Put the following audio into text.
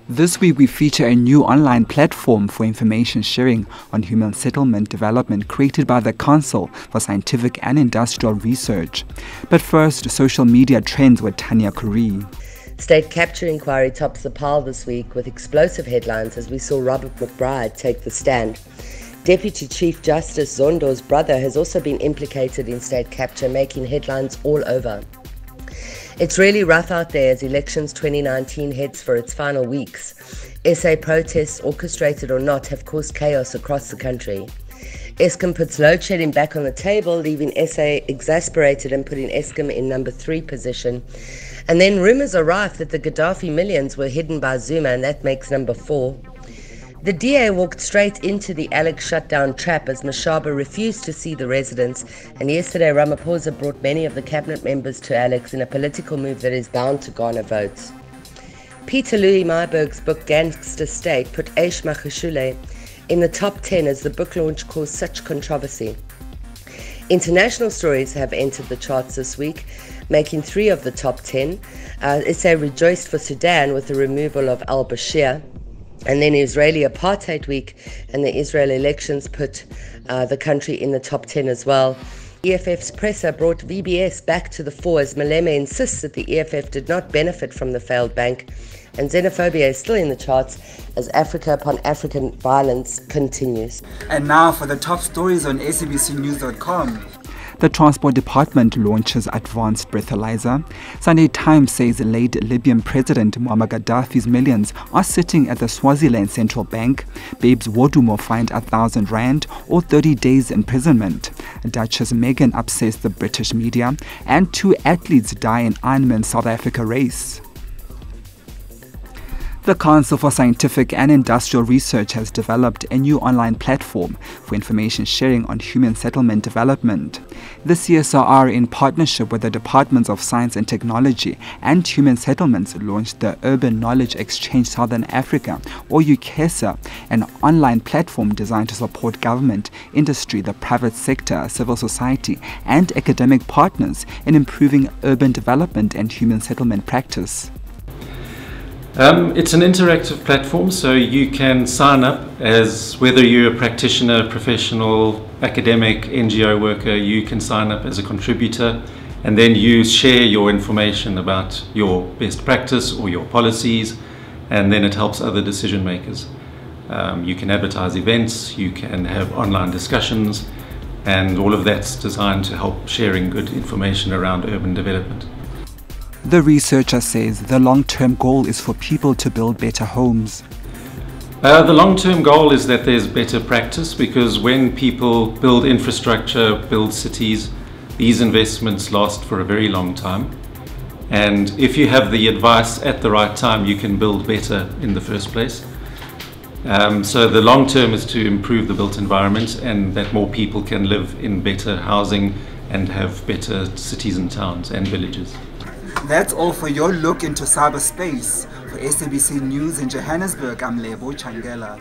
This week we feature a new online platform for information sharing on human settlement development created by the Council for Scientific and Industrial Research. But first, social media trends with Tanya Curry. State capture inquiry tops the pile this week with explosive headlines as we saw Robert McBride take the stand. Deputy Chief Justice Zondo's brother has also been implicated in state capture, making headlines all over. It's really rough out there as elections 2019 heads for its final weeks. SA protests, orchestrated or not, have caused chaos across the country. Eskom puts load shedding back on the table, leaving SA exasperated and putting Eskom in number 3 position. And then rumours are rife that the Gaddafi millions were hidden by Zuma, and that makes number 4. The DA walked straight into the Alex shutdown trap as Mashaba refused to see the residents, and yesterday Ramaphosa brought many of the cabinet members to Alex in a political move that is bound to garner votes. Peter Louis Myburgh's book Gangster State put Aish Magashule in the top 10 as the book launch caused such controversy. International stories have entered the charts this week, making 3 of the top 10. SA rejoiced for Sudan with the removal of al-Bashir. And then Israeli Apartheid Week and the Israel elections put the country in the top 10 as well. EFF's presser brought VBS back to the fore as Maleme insists that the EFF did not benefit from the failed bank. And xenophobia is still in the charts as Africa upon African violence continues. And now for the top stories on SABCnews.com. The Transport Department launches advanced breathalyzer. Sunday Times says late Libyan President Muammar Gaddafi's millions are sitting at the Swaziland Central Bank. Babes Wodumo fined R1,000 or 30 days imprisonment. Duchess Meghan upsets the British media. And 2 athletes die in Ironman South Africa race. The Council for Scientific and Industrial Research has developed a new online platform for information sharing on human settlement development. The CSIR, in partnership with the Departments of Science and Technology and Human Settlements, launched the Urban Knowledge Exchange Southern Africa, or UKESA, an online platform designed to support government, industry, the private sector, civil society, and academic partners in improving urban development and human settlement practice. It's an interactive platform, so you can sign up as whether you're a practitioner, professional, academic, NGO worker. You can sign up as a contributor, and then you share your information about your best practice or your policies, and then it helps other decision makers. You can advertise events, you can have online discussions, and all of that's designed to help sharing good information around urban development. The researcher says the long-term goal is for people to build better homes. The long-term goal is that there's better practice, because when people build infrastructure, build cities, these investments last for a very long time. And if you have the advice at the right time, you can build better in the first place. So the long term is to improve the built environment and that more people can live in better housing and have better cities and towns and villages. That's all for your look into cyberspace. For SABC News in Johannesburg, I'm Lebo Tshangela.